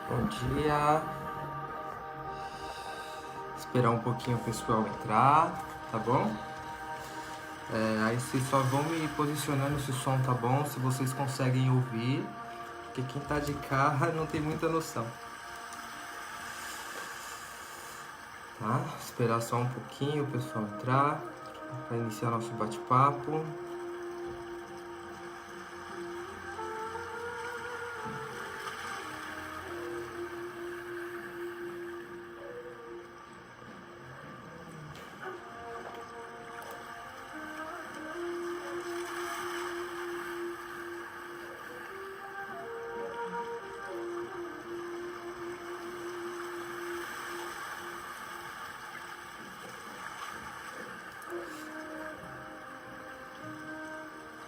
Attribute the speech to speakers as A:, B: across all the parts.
A: Bom dia. Esperar um pouquinho o pessoal entrar, tá bom? Aí vocês só vão me posicionando se o som tá bom, se vocês conseguem ouvir, porque quem tá de carro não tem muita noção. Tá? Esperar só um pouquinho o pessoal entrar para iniciar nosso bate-papo.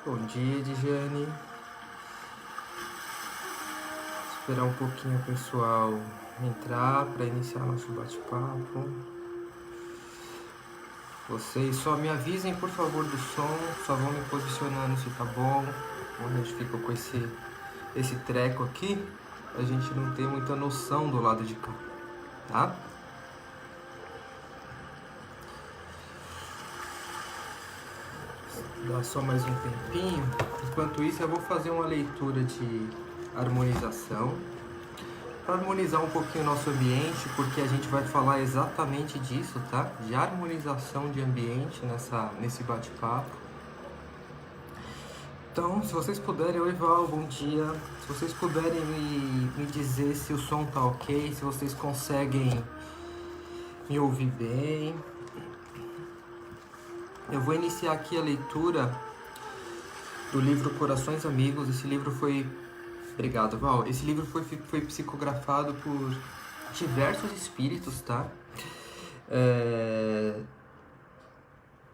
A: Bom dia, Edjane. Esperar um pouquinho o pessoal entrar para iniciar nosso bate-papo. Vocês só me avisem, por favor, do som, só vão me posicionando se tá bom. Quando a gente fica com esse treco aqui, a gente não tem muita noção do lado de cá, tá? Dá só mais um tempinho. Enquanto isso, eu vou fazer uma leitura de harmonização para harmonizar um pouquinho o nosso ambiente, porque a gente vai falar exatamente disso, tá? De harmonização de ambiente nesse bate-papo. Então, se vocês puderem, oi Val, bom dia. Se vocês puderem me dizer se o som tá ok, se vocês conseguem me ouvir bem. Eu vou iniciar aqui a leitura do livro Corações Amigos. Esse livro foi... Obrigado, Val. Esse livro foi psicografado por diversos espíritos, tá?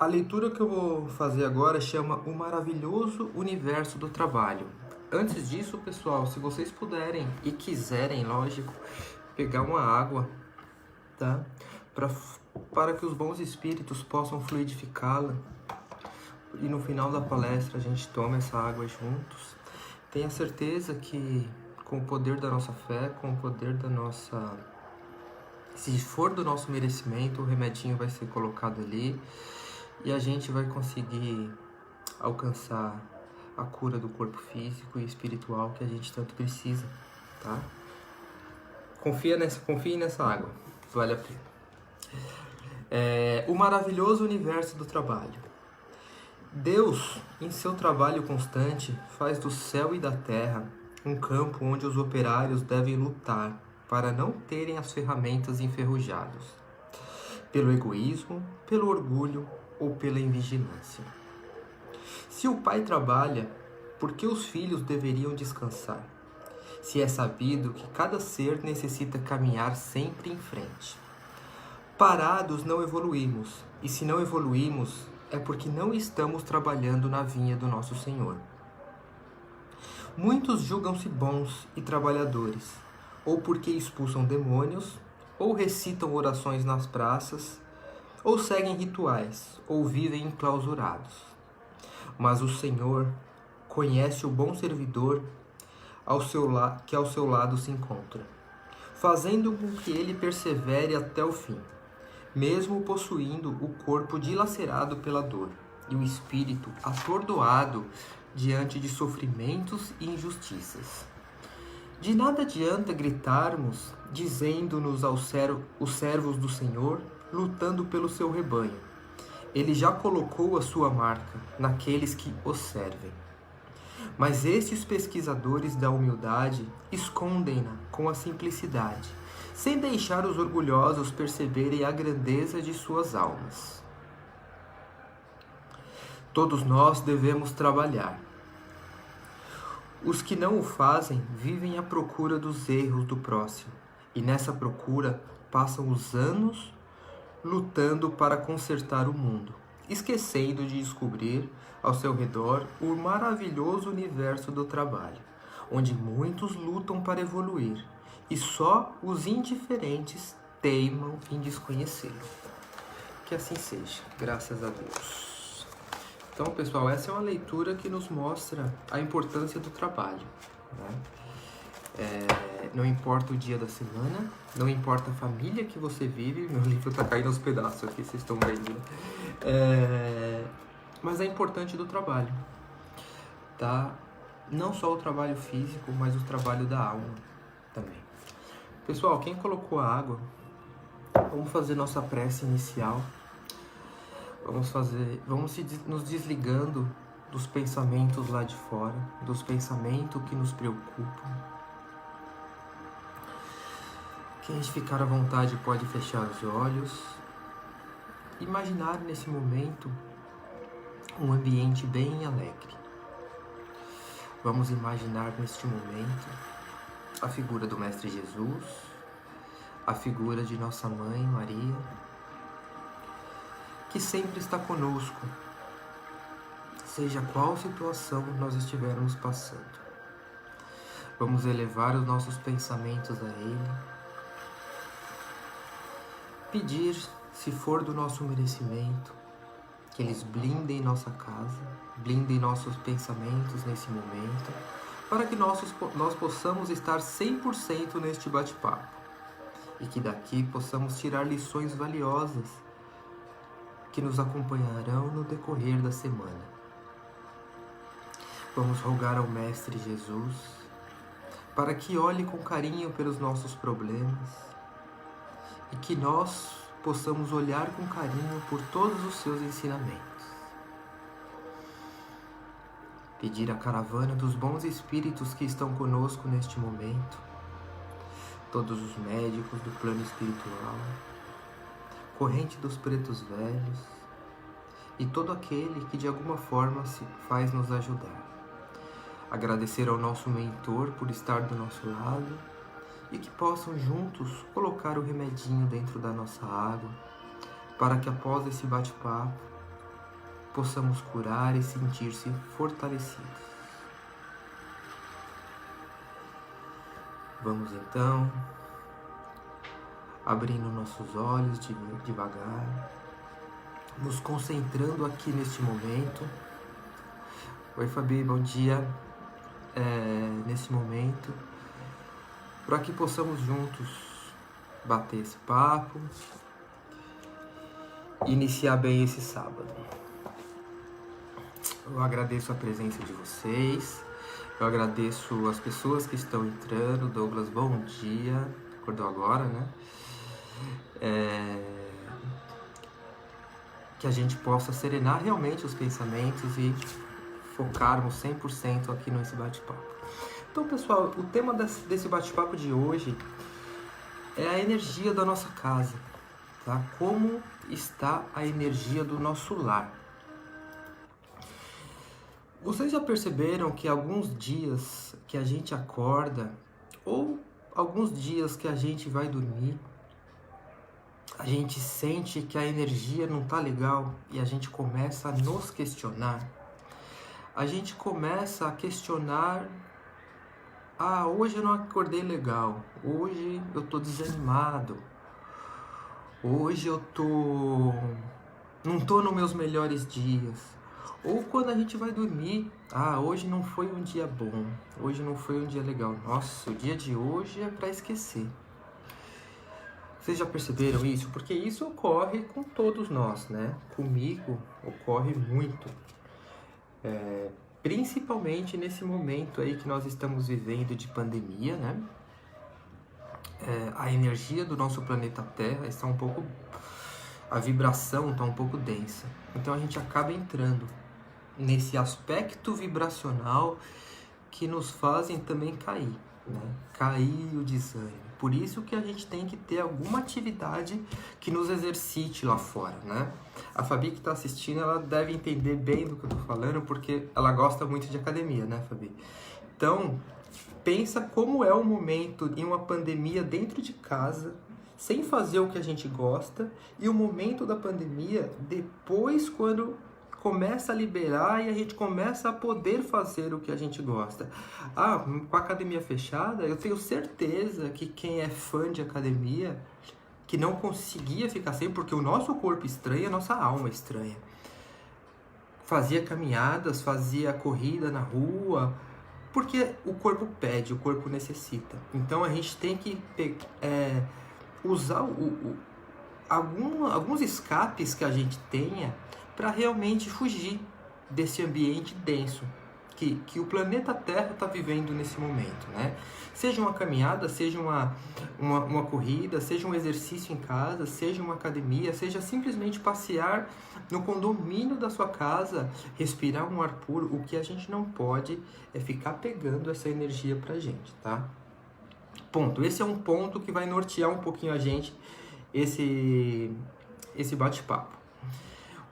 A: A leitura que eu vou fazer agora chama O Maravilhoso Universo do Trabalho. Antes disso, pessoal, se vocês puderem e quiserem, lógico, pegar uma água, tá? Para que os bons espíritos possam fluidificá-la. E no final da palestra a gente toma essa água juntos. Tenha certeza que com o poder da nossa fé, com o poder da nossa... Se for do nosso merecimento, o remedinho vai ser colocado ali e a gente vai conseguir alcançar a cura do corpo físico e espiritual que a gente tanto precisa, tá? Confie nessa água, vale a pena. O maravilhoso universo do trabalho. Deus, em seu trabalho constante, faz do céu e da terra um campo onde os operários devem lutar para não terem as ferramentas enferrujadas, pelo egoísmo, pelo orgulho ou pela invigilância. Se o pai trabalha, por que os filhos deveriam descansar? Se é sabido que cada ser necessita caminhar sempre em frente. Parados não evoluímos, e se não evoluímos, é porque não estamos trabalhando na vinha do nosso Senhor. Muitos julgam-se bons e trabalhadores, ou porque expulsam demônios, ou recitam orações nas praças, ou seguem rituais, ou vivem enclausurados. Mas o Senhor conhece o bom servidor que ao seu lado se encontra, fazendo com que ele persevere até o fim, mesmo possuindo o corpo dilacerado pela dor e o espírito atordoado diante de sofrimentos e injustiças. De nada adianta gritarmos, dizendo-nos os servos do Senhor, lutando pelo seu rebanho. Ele já colocou a sua marca naqueles que o servem. Mas estes pesquisadores da humildade escondem-na com a simplicidade, sem deixar os orgulhosos perceberem a grandeza de suas almas. Todos nós devemos trabalhar. Os que não o fazem vivem à procura dos erros do próximo, e nessa procura passam os anos lutando para consertar o mundo, esquecendo de descobrir ao seu redor o maravilhoso universo do trabalho, onde muitos lutam para evoluir, e só os indiferentes teimam em desconhecê-lo. Que assim seja, graças a Deus. Então, pessoal, essa é uma leitura que nos mostra a importância do trabalho, né? Não importa o dia da semana, não importa a família que você vive. Meu livro tá caindo aos pedaços aqui, vocês estão vendo, né? Mas é importante do trabalho, tá? Não só o trabalho físico, mas o trabalho da alma também. Pessoal, quem colocou a água, vamos fazer nossa prece inicial. Vamos nos desligando dos pensamentos lá de fora, dos pensamentos que nos preocupam. Quem ficar à vontade pode fechar os olhos. Imaginar nesse momento um ambiente bem alegre. Vamos imaginar neste momento a figura do Mestre Jesus, a figura de nossa Mãe Maria, que sempre está conosco, seja qual situação nós estivermos passando. Vamos elevar os nossos pensamentos a Ele, pedir, se for do nosso merecimento, que eles blindem nossa casa, blindem nossos pensamentos nesse momento, para que nós possamos estar 100% neste bate-papo e que daqui possamos tirar lições valiosas que nos acompanharão no decorrer da semana. Vamos rogar ao Mestre Jesus para que olhe com carinho pelos nossos problemas e que nós possamos olhar com carinho por todos os seus ensinamentos. Pedir à caravana dos bons espíritos que estão conosco neste momento, todos os médicos do plano espiritual, corrente dos pretos velhos e todo aquele que de alguma forma se faz nos ajudar. Agradecer ao nosso mentor por estar do nosso lado e que possam juntos colocar o remedinho dentro da nossa água, para que após esse bate-papo possamos curar e sentir-se fortalecidos. Vamos então abrindo nossos olhos devagar, nos concentrando aqui neste momento. Oi, Fabi, bom dia. Nesse momento, para que possamos juntos bater esse papo e iniciar bem esse sábado. Eu agradeço a presença de vocês, eu agradeço as pessoas que estão entrando. Douglas, bom dia, acordou agora, né? Que a gente possa serenar realmente os pensamentos e focarmos 100% aqui nesse bate-papo. Então, pessoal, o tema desse bate-papo de hoje é a energia da nossa casa, tá? Como está a energia do nosso lar? Vocês já perceberam que alguns dias que a gente acorda, ou alguns dias que a gente vai dormir, a gente sente que a energia não tá legal e a gente começa a nos questionar? A gente começa a questionar: hoje eu não acordei legal, hoje eu tô desanimado, hoje eu não tô nos meus melhores dias. Ou quando a gente vai dormir, hoje não foi um dia bom, hoje não foi um dia legal. Nossa, o dia de hoje é para esquecer. Vocês já perceberam isso? Porque isso ocorre com todos nós, né? Comigo ocorre muito. Principalmente nesse momento aí que nós estamos vivendo de pandemia, né? A energia do nosso planeta Terra está a vibração está um pouco densa. Então a gente acaba entrando nesse aspecto vibracional que nos fazem também cair, né? Cair o desânimo. Por isso que a gente tem que ter alguma atividade que nos exercite lá fora, né? A Fabi que está assistindo, ela deve entender bem do que eu tô falando, porque ela gosta muito de academia, né, Fabi? Então, pensa como é o momento em uma pandemia dentro de casa, sem fazer o que a gente gosta, e o momento da pandemia depois, quando começa a liberar e a gente começa a poder fazer o que a gente gosta. Com a academia fechada, eu tenho certeza que quem é fã de academia, que não conseguia ficar sem, porque o nosso corpo estranha, a nossa alma estranha. Fazia caminhadas, fazia corrida na rua, Porque o corpo pede, o corpo necessita. Então a gente tem que usar alguns escapes que a gente tenha para realmente fugir desse ambiente denso que o planeta Terra está vivendo nesse momento, né? Seja uma caminhada, seja uma corrida, seja um exercício em casa, seja uma academia, seja simplesmente passear no condomínio da sua casa, respirar um ar puro. O que a gente não pode é ficar pegando essa energia pra gente, tá? Ponto. Esse é um ponto que vai nortear um pouquinho a gente, esse bate-papo.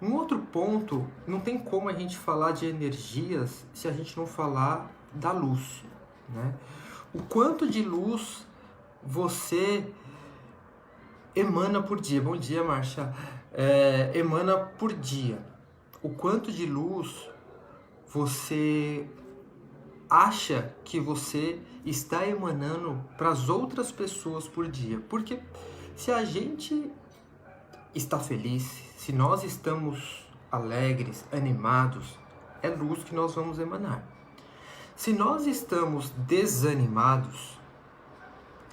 A: Um outro ponto, não tem como a gente falar de energias se a gente não falar da luz, né? O quanto de luz você emana por dia? Bom dia, Marcia. Emana por dia. O quanto de luz você acha que você está emanando para as outras pessoas por dia? Porque se a gente está feliz, se nós estamos alegres, animados, é luz que nós vamos emanar. Se nós estamos desanimados,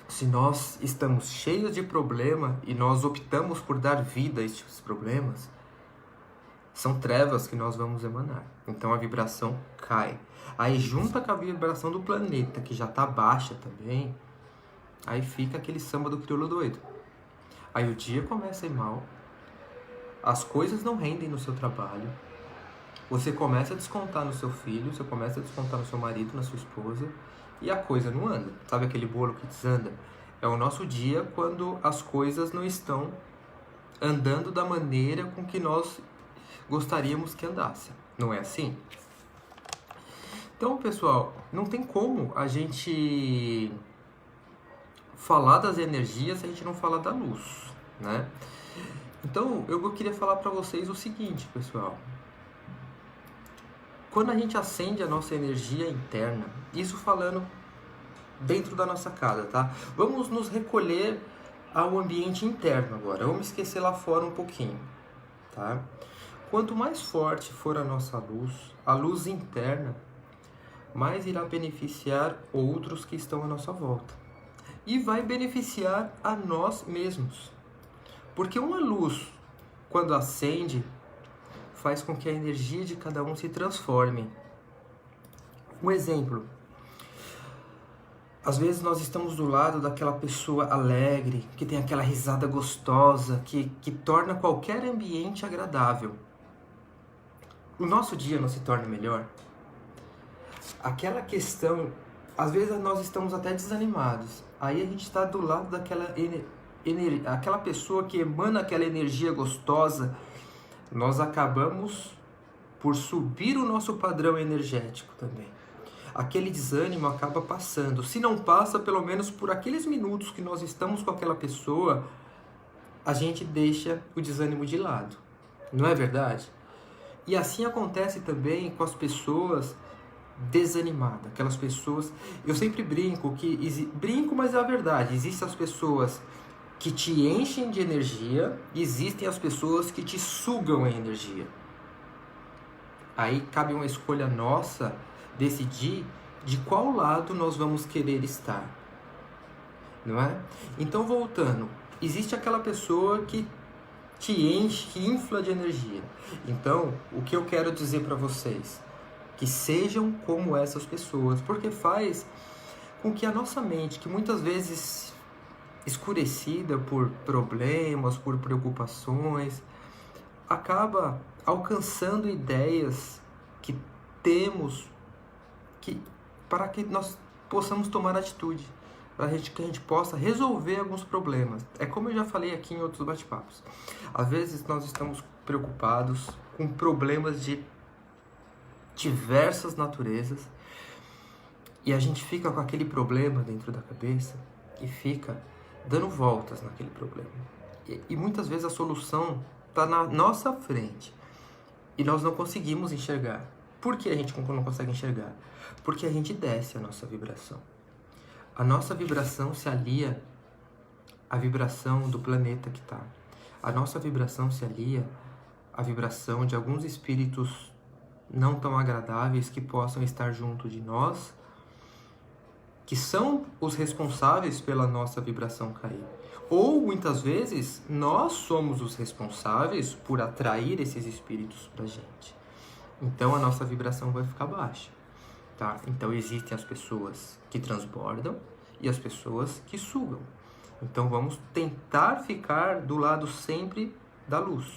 A: se nós estamos cheios de problema e nós optamos por dar vida a estes problemas, são trevas que nós vamos emanar. Então a vibração cai. Aí junta com a vibração do planeta, que já está baixa também, aí fica aquele samba do crioulo doido. Aí o dia começa a ir mal, as coisas não rendem no seu trabalho, você começa a descontar no seu filho, você começa a descontar no seu marido, na sua esposa, e a coisa não anda. Sabe aquele bolo que desanda? É o nosso dia quando as coisas não estão andando da maneira com que nós gostaríamos que andasse. Não é assim? Então, pessoal, não tem como a gente falar das energias se a gente não falar da luz, né? Então, eu queria falar para vocês o seguinte, pessoal. Quando a gente acende a nossa energia interna, isso falando dentro da nossa casa, tá? Vamos nos recolher ao ambiente interno agora. Vamos esquecer lá fora um pouquinho, tá? Quanto mais forte for a nossa luz, a luz interna, mais irá beneficiar outros que estão à nossa volta. E vai beneficiar a nós mesmos. Porque uma luz, quando acende, faz com que a energia de cada um se transforme. Um exemplo. Às vezes nós estamos do lado daquela pessoa alegre, que tem aquela risada gostosa, que torna qualquer ambiente agradável. O nosso dia não se torna melhor? Aquela questão, às vezes nós estamos até desanimados. Aí a gente está do lado daquela aquela pessoa que emana aquela energia gostosa, nós acabamos por subir o nosso padrão energético também. Aquele desânimo acaba passando. Se não passa, pelo menos por aqueles minutos que nós estamos com aquela pessoa, a gente deixa o desânimo de lado. Não é verdade? E assim acontece também com as pessoas desanimadas. Aquelas pessoas... Eu sempre brinco, brinco, mas é a verdade. Existem as pessoas que te enchem de energia e existem as pessoas que te sugam a energia. Aí cabe uma escolha nossa decidir de qual lado nós vamos querer estar, não é? Então, voltando, existe aquela pessoa que te enche, que infla de energia. Então, o que eu quero dizer para vocês? Que sejam como essas pessoas, porque faz com que a nossa mente, que muitas vezes escurecida por problemas, por preocupações, acaba alcançando ideias que temos para que nós possamos tomar atitude, para que a gente possa resolver alguns problemas. É como eu já falei aqui em outros bate-papos. Às vezes nós estamos preocupados com problemas de diversas naturezas e a gente fica com aquele problema dentro da cabeça e fica dando voltas naquele problema. E muitas vezes a solução está na nossa frente e nós não conseguimos enxergar. Por que a gente não consegue enxergar? Porque a gente desce a nossa vibração. A nossa vibração se alia à vibração do planeta que está. A nossa vibração se alia à vibração de alguns espíritos não tão agradáveis que possam estar junto de nós que são os responsáveis pela nossa vibração cair. Ou, muitas vezes, nós somos os responsáveis por atrair esses espíritos pra gente. Então, a nossa vibração vai ficar baixa, tá? Então, existem as pessoas que transbordam e as pessoas que sugam. Então, vamos tentar ficar do lado sempre da luz.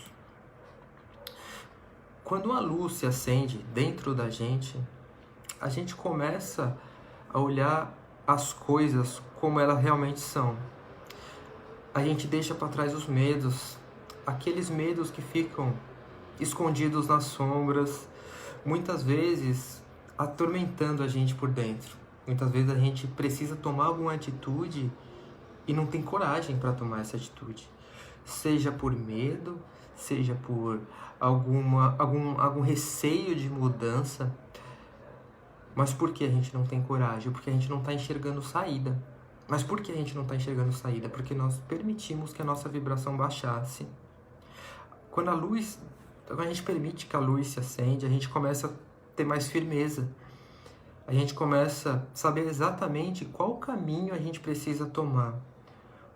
A: Quando a luz se acende dentro da gente, a gente começa a olhar as coisas como elas realmente são. A gente deixa para trás os medos, aqueles medos que ficam escondidos nas sombras, muitas vezes atormentando a gente por dentro. Muitas vezes a gente precisa tomar alguma atitude e não tem coragem para tomar essa atitude. Seja por medo, seja por algum receio de mudança. Mas por que a gente não tem coragem? Porque a gente não está enxergando saída. Mas por que a gente não está enxergando saída? Porque nós permitimos que a nossa vibração baixasse. Quando a gente permite que a luz se acende, a gente começa a ter mais firmeza. A gente começa a saber exatamente qual caminho a gente precisa tomar.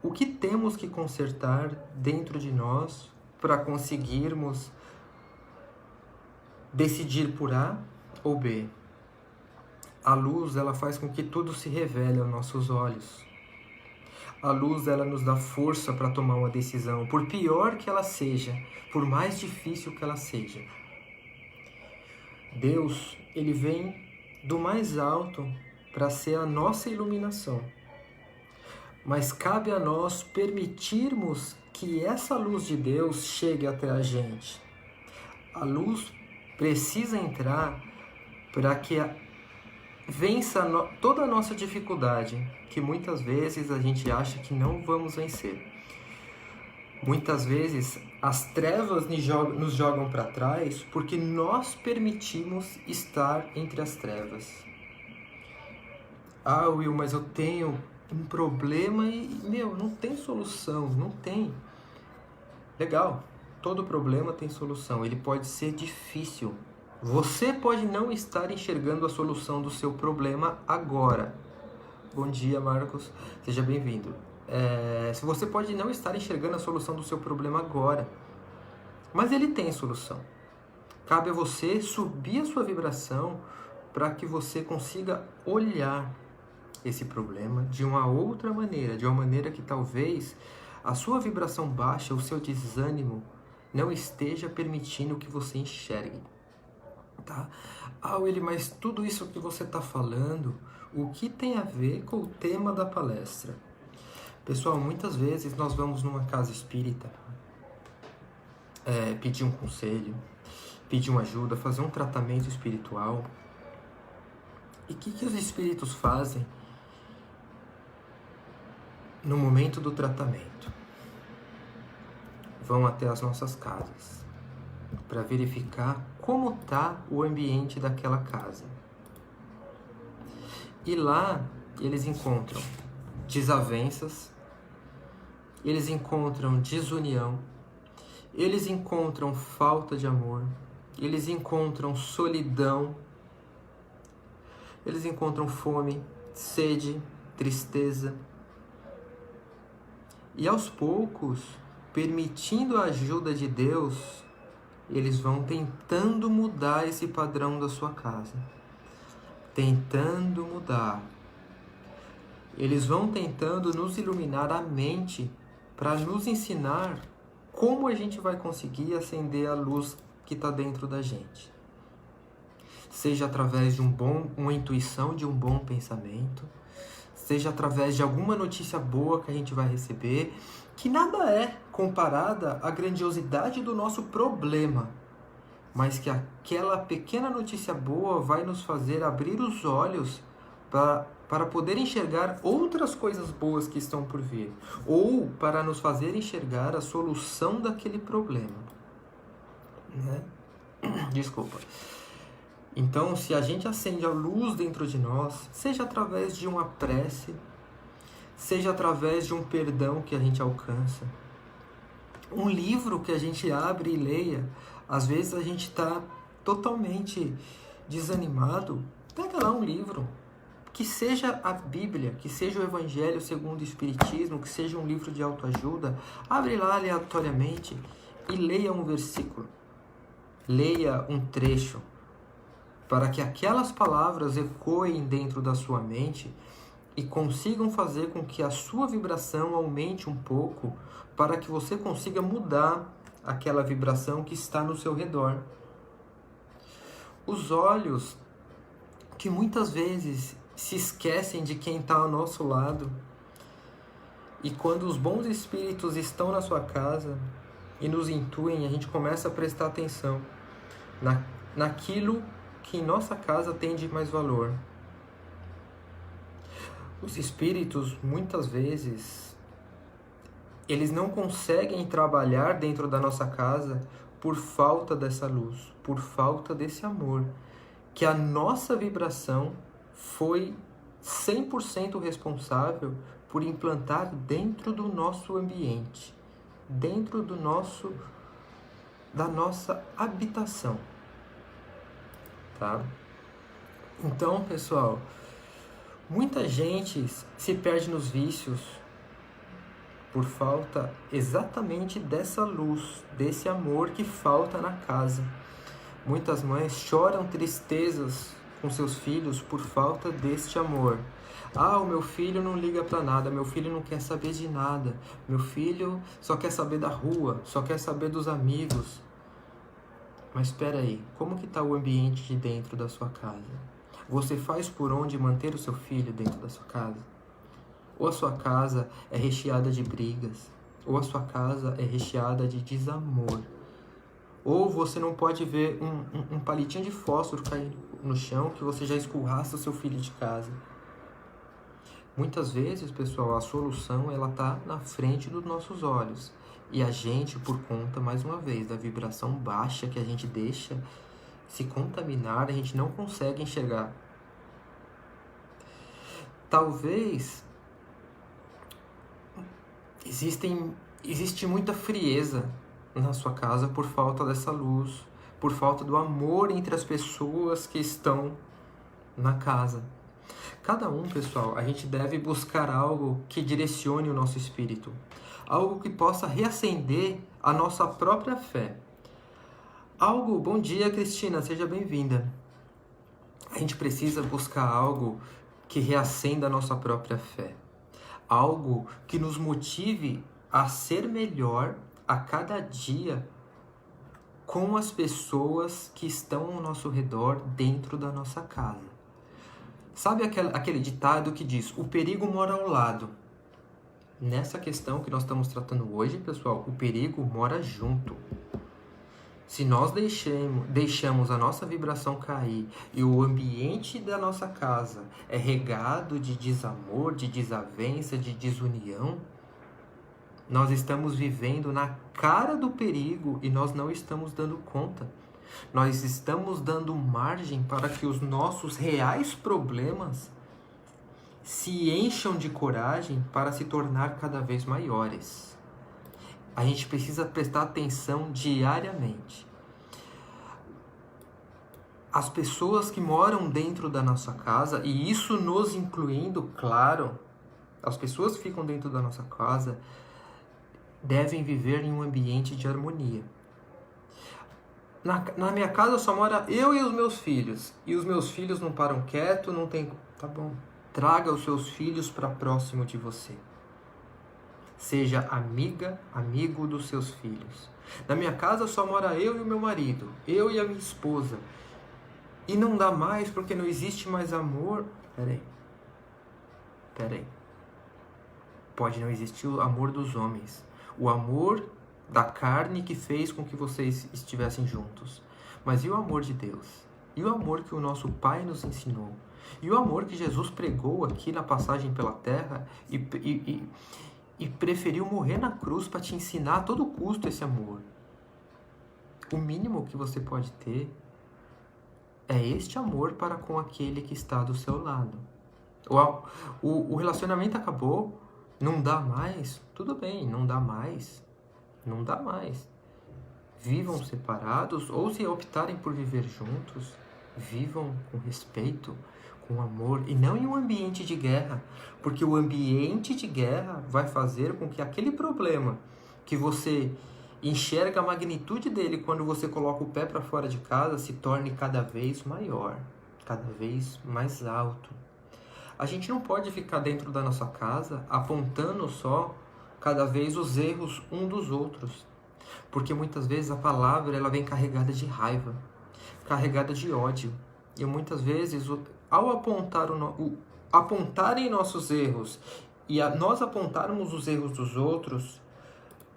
A: O que temos que consertar dentro de nós para conseguirmos decidir por A ou B. A luz, ela faz com que tudo se revele aos nossos olhos. A luz, ela nos dá força para tomar uma decisão, por pior que ela seja, por mais difícil que ela seja. Deus, ele vem do mais alto para ser a nossa iluminação. Mas cabe a nós permitirmos que essa luz de Deus chegue até a gente. A luz precisa entrar para que vença toda a nossa dificuldade, que muitas vezes a gente acha que não vamos vencer. Muitas vezes as trevas nos jogam para trás porque nós permitimos estar entre as trevas. Ah, Will, mas eu tenho um problema e, não tem solução, não tem. Legal, todo problema tem solução, ele pode ser difícil. Você pode não estar enxergando a solução do seu problema agora. Bom dia, Marcos, seja bem-vindo. Você pode não estar enxergando a solução do seu problema agora, mas ele tem solução. Cabe a você subir a sua vibração para que você consiga olhar esse problema de uma outra maneira, de uma maneira que talvez a sua vibração baixa, o seu desânimo, não esteja permitindo que você enxergue. Tá? Ah, Willy, mas tudo isso que você está falando, o que tem a ver com o tema da palestra? Pessoal, muitas vezes nós vamos numa casa espírita pedir um conselho, pedir uma ajuda, fazer um tratamento espiritual. E o que os espíritos fazem no momento do tratamento? Vão até as nossas casas para verificar como está o ambiente daquela casa. E lá eles encontram desavenças, eles encontram desunião, eles encontram falta de amor, eles encontram solidão, eles encontram fome, sede, tristeza. E aos poucos, permitindo a ajuda de Deus, eles vão tentando mudar esse padrão da sua casa. Tentando mudar. Eles vão tentando nos iluminar a mente para nos ensinar como a gente vai conseguir acender a luz que está dentro da gente. Seja através de uma intuição de um bom pensamento, seja através de alguma notícia boa que a gente vai receber, que nada é comparada à grandiosidade do nosso problema, mas que aquela pequena notícia boa vai nos fazer abrir os olhos para poder enxergar outras coisas boas que estão por vir, ou para nos fazer enxergar a solução daquele problema. Né? Desculpa. Então, se a gente acende a luz dentro de nós, seja através de uma prece, seja através de um perdão que a gente alcança, um livro que a gente abre e leia, às vezes a gente está totalmente desanimado, pega lá um livro, Que seja a Bíblia, que seja o Evangelho segundo o Espiritismo, que seja um livro de autoajuda, abre lá aleatoriamente e leia um versículo, leia um trecho, para que aquelas palavras ecoem dentro da sua mente e consigam fazer com que a sua vibração aumente um pouco, para que você consiga mudar aquela vibração que está no seu redor. Os olhos, que muitas vezes se esquecem de quem está ao nosso lado, e quando os bons espíritos estão na sua casa e nos intuem, a gente começa a prestar atenção naquilo que em nossa casa tem de mais valor. Os espíritos, muitas vezes, eles não conseguem trabalhar dentro da nossa casa por falta dessa luz, por falta desse amor, que a nossa vibração foi 100% responsável por implantar dentro do nosso ambiente, dentro da nossa habitação, tá? Então, pessoal, muita gente se perde nos vícios por falta exatamente dessa luz, desse amor que falta na casa. Muitas mães choram tristezas com seus filhos por falta deste amor. Ah, o meu filho não liga para nada, meu filho não quer saber de nada, meu filho só quer saber da rua, só quer saber dos amigos. Mas espera aí, como que está o ambiente de dentro da sua casa? Você faz por onde manter o seu filho dentro da sua casa? Ou a sua casa é recheada de brigas, ou a sua casa é recheada de desamor. Ou você não pode ver um palitinho de fósforo cair no chão que você já escorraça o seu filho de casa. Muitas vezes, pessoal, a solução ela está na frente dos nossos olhos. E a gente, por conta, mais uma vez, da vibração baixa que a gente deixa se contaminar, a gente não consegue enxergar. Talvez existe muita frieza na sua casa por falta dessa luz, por falta do amor entre as pessoas que estão na casa. Cada um, pessoal, a gente deve buscar algo que direcione o nosso espírito, algo que possa reacender a nossa própria fé. Bom dia, Cristina, seja bem-vinda. A gente precisa buscar algo que reacenda a nossa própria fé, algo que nos motive a ser melhor a cada dia com as pessoas que estão ao nosso redor dentro da nossa casa. Sabe aquele ditado que diz, o perigo mora ao lado? Nessa questão que nós estamos tratando hoje, pessoal, o perigo mora junto. Se nós deixamos a nossa vibração cair e o ambiente da nossa casa é regado de desamor, de desavença, de desunião, nós estamos vivendo na cara do perigo e nós não estamos dando conta. Nós estamos dando margem para que os nossos reais problemas se encham de coragem para se tornar cada vez maiores. A gente precisa prestar atenção diariamente. As pessoas que moram dentro da nossa casa, e isso nos incluindo, claro, as pessoas que ficam dentro da nossa casa devem viver em um ambiente de harmonia. Na minha casa só mora eu e os meus filhos. E os meus filhos não param quieto, não tem... Tá bom. Traga os seus filhos para próximo de você. Seja amigo dos seus filhos. Na minha casa só mora eu e o meu marido. Eu e a minha esposa. E não dá mais porque não existe mais amor. Peraí. Pode não existir o amor dos homens. O amor da carne que fez com que vocês estivessem juntos. Mas e o amor de Deus? E o amor que o nosso Pai nos ensinou? E o amor que Jesus pregou aqui na passagem pela terra e preferiu morrer na cruz para te ensinar a todo custo esse amor? O mínimo que você pode ter é este amor para com aquele que está do seu lado. O relacionamento acabou, não dá mais, tudo bem, não dá mais. Não dá mais. Vivam separados ou se optarem por viver juntos, vivam com respeito, com amor e não em um ambiente de guerra, porque o ambiente de guerra vai fazer com que aquele problema que você enxerga a magnitude dele quando você coloca o pé para fora de casa se torne cada vez maior, cada vez mais alto. A gente não pode ficar dentro da nossa casa apontando só cada vez os erros um dos outros, porque muitas vezes a palavra ela vem carregada de raiva, carregada de ódio, e muitas vezes ao apontarem nossos erros e nós apontarmos os erros dos outros,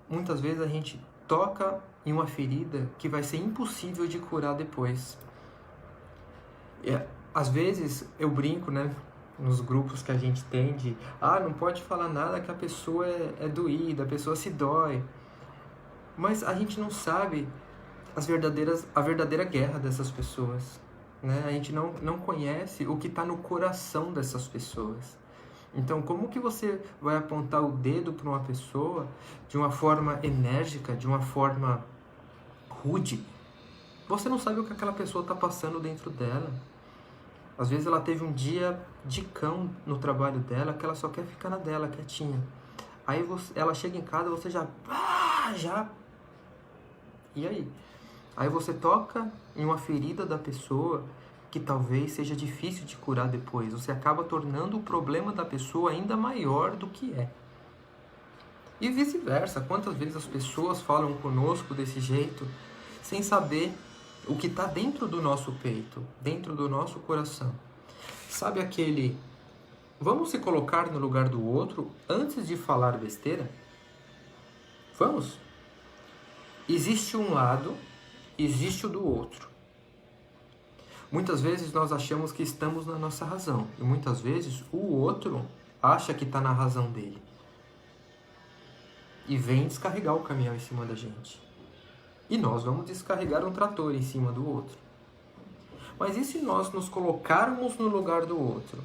A: muitas vezes a gente toca em uma ferida que vai ser impossível de curar depois. Às vezes eu brinco, né, nos grupos que a gente tem de não pode falar nada que a pessoa é doída, a pessoa se dói. Mas a gente não sabe a verdadeira guerra dessas pessoas, né? A gente não conhece o que está no coração dessas pessoas. Então, como que você vai apontar o dedo para uma pessoa de uma forma enérgica, de uma forma rude? Você não sabe o que aquela pessoa está passando dentro dela. Às vezes ela teve um dia de cão no trabalho dela, que ela só quer ficar na dela, quietinha. Aí ela chega em casa, você já... E aí? Aí você toca em uma ferida da pessoa que talvez seja difícil de curar depois. Você acaba tornando o problema da pessoa ainda maior do que é. E vice-versa. Quantas vezes as pessoas falam conosco desse jeito, sem saber o que está dentro do nosso peito, dentro do nosso coração. Sabe aquele... Vamos se colocar no lugar do outro antes de falar besteira? Vamos? Existe um lado, existe o do outro. Muitas vezes nós achamos que estamos na nossa razão. E muitas vezes o outro acha que está na razão dele. E vem descarregar o caminhão em cima da gente. E nós vamos descarregar um trator em cima do outro. Mas e se nós nos colocarmos no lugar do outro?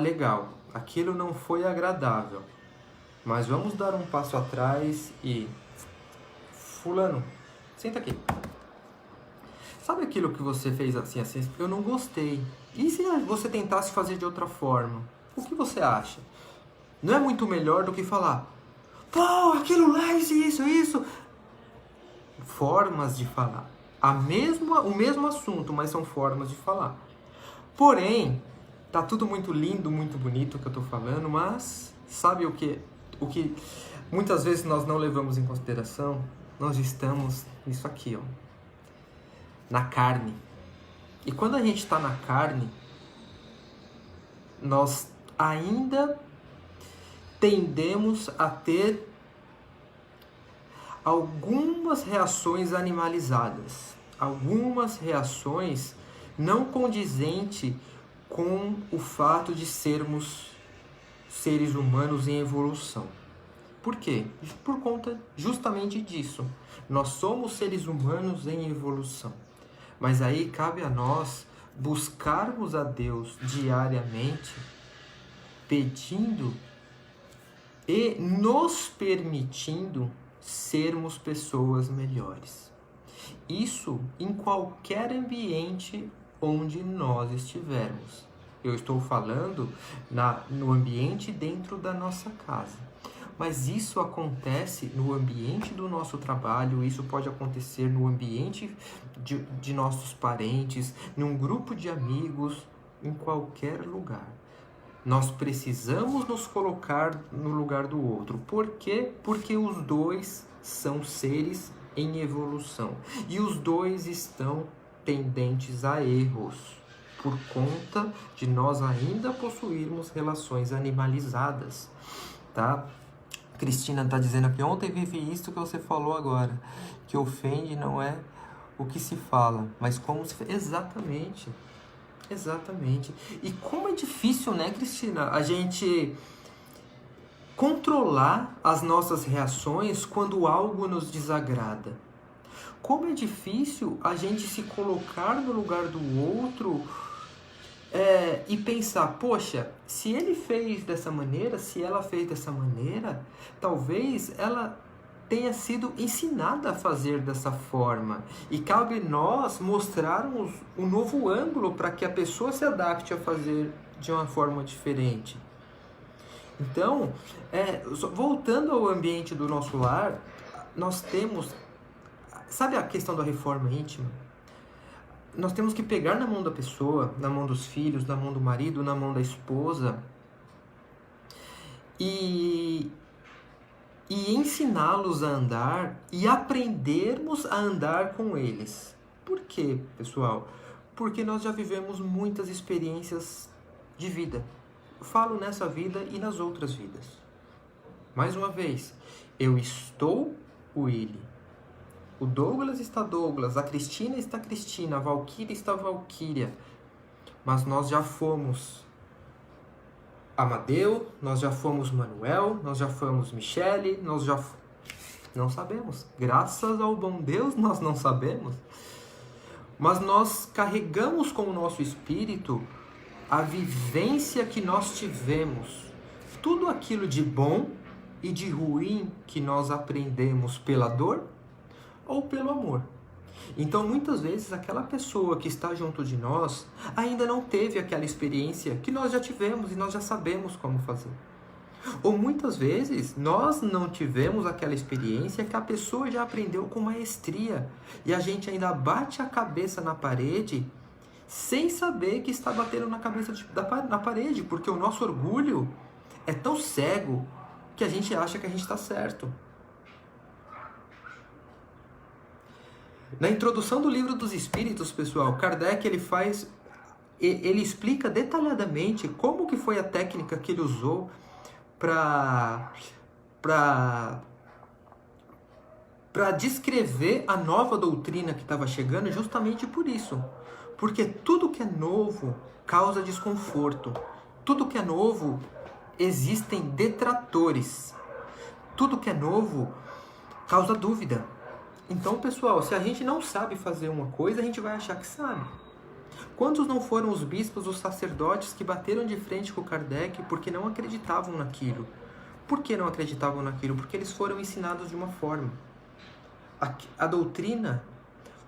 A: Legal, aquilo não foi agradável. Mas vamos dar um passo atrás e... Fulano, senta aqui. Sabe aquilo que você fez assim? Eu não gostei. E se você tentasse fazer de outra forma? O que você acha? Não é muito melhor do que falar, pô, aquilo lá, isso. Formas de falar. O mesmo assunto, mas são formas de falar. Porém, tá tudo muito lindo, muito bonito o que eu tô falando, mas sabe o que muitas vezes nós não levamos em consideração? Nós estamos nisso aqui, ó, na carne. E quando a gente está na carne, nós ainda tendemos a ter algumas reações animalizadas, algumas reações não condizentes com o fato de sermos seres humanos em evolução. Por quê? Por conta justamente disso. Nós somos seres humanos em evolução. Mas aí cabe a nós buscarmos a Deus diariamente, pedindo e nos permitindo sermos pessoas melhores. Isso em qualquer ambiente onde nós estivermos. Eu estou falando no ambiente dentro da nossa casa. Mas isso acontece no ambiente do nosso trabalho, isso pode acontecer no ambiente de nossos parentes, num grupo de amigos, em qualquer lugar. Nós precisamos nos colocar no lugar do outro. Por quê? Porque os dois são seres em evolução. E os dois estão tendentes a erros, por conta de nós ainda possuirmos relações animalizadas, tá? Cristina está dizendo aqui, ontem vivi isso que você falou agora, que ofende não é o que se fala, mas como se... Exatamente. E como é difícil, né, Cristina, a gente controlar as nossas reações quando algo nos desagrada. Como é difícil a gente se colocar no lugar do outro e pensar, poxa, se ele fez dessa maneira, se ela fez dessa maneira, talvez ela tenha sido ensinada a fazer dessa forma. E cabe nós mostrarmos um novo ângulo para que a pessoa se adapte a fazer de uma forma diferente. Então, voltando ao ambiente do nosso lar, nós temos... Sabe a questão da reforma íntima? Nós temos que pegar na mão da pessoa, na mão dos filhos, na mão do marido, na mão da esposa e ensiná-los a andar e aprendermos a andar com eles. Por quê, pessoal? Porque nós já vivemos muitas experiências de vida. Eu falo nessa vida e nas outras vidas. Mais uma vez, eu estou o ele. O Douglas está Douglas, a Cristina está Cristina, a Valquíria está Valquíria. Mas nós já fomos Amadeu, nós já fomos Manuel, nós já fomos Michele, nós já... Não sabemos. Graças ao bom Deus nós não sabemos. Mas nós carregamos com o nosso espírito a vivência que nós tivemos. Tudo aquilo de bom e de ruim que nós aprendemos pela dor ou pelo amor. Então, muitas vezes, aquela pessoa que está junto de nós ainda não teve aquela experiência que nós já tivemos e nós já sabemos como fazer. Ou muitas vezes, nós não tivemos aquela experiência que a pessoa já aprendeu com maestria e a gente ainda bate a cabeça na parede sem saber que está batendo na cabeça na parede, porque o nosso orgulho é tão cego que a gente acha que a gente está certo. Na introdução do Livro dos Espíritos, pessoal, Kardec ele explica detalhadamente como que foi a técnica que ele usou para descrever a nova doutrina que estava chegando, justamente por isso. Porque tudo que é novo causa desconforto. Tudo que é novo, existem detratores. Tudo que é novo causa dúvida. Então, pessoal, se a gente não sabe fazer uma coisa, a gente vai achar que sabe. Quantos não foram os bispos, os sacerdotes que bateram de frente com Kardec porque não acreditavam naquilo? Por que não acreditavam naquilo? Porque eles foram ensinados de uma forma. A doutrina,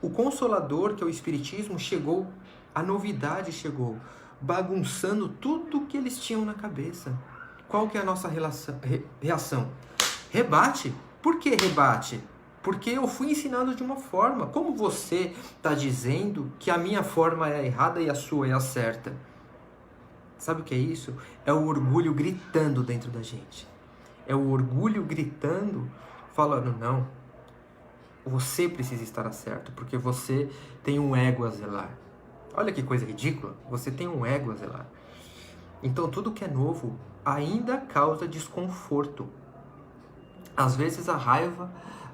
A: o Consolador, que é o Espiritismo, chegou, a novidade chegou, bagunçando tudo que eles tinham na cabeça. Qual que é a nossa reação? Rebate. Por que rebate? Porque eu fui ensinado de uma forma. Como você está dizendo que a minha forma é a errada e a sua é a certa? Sabe o que é isso? É o orgulho gritando dentro da gente. É o orgulho gritando, falando, não, você precisa estar certo, porque você tem um ego a zelar. Olha que coisa ridícula, você tem um ego a zelar. Então tudo que é novo ainda causa desconforto. Às vezes a raiva...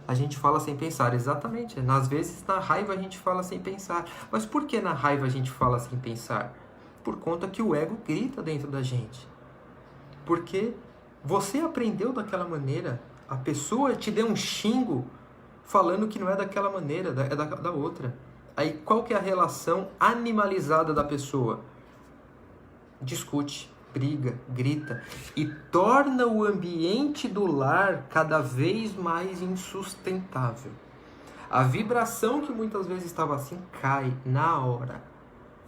A: a gente fala sem pensar, exatamente. Às vezes na raiva a gente fala sem pensar. Mas por que na raiva a gente fala sem pensar? Por conta que o ego grita dentro da gente. Porque você aprendeu daquela maneira, a pessoa te deu um xingo falando que não é daquela maneira, é da outra. Aí qual que é a relação animalizada da pessoa? Discute, briga, grita e torna o ambiente do lar cada vez mais insustentável. A vibração que muitas vezes estava assim cai na hora.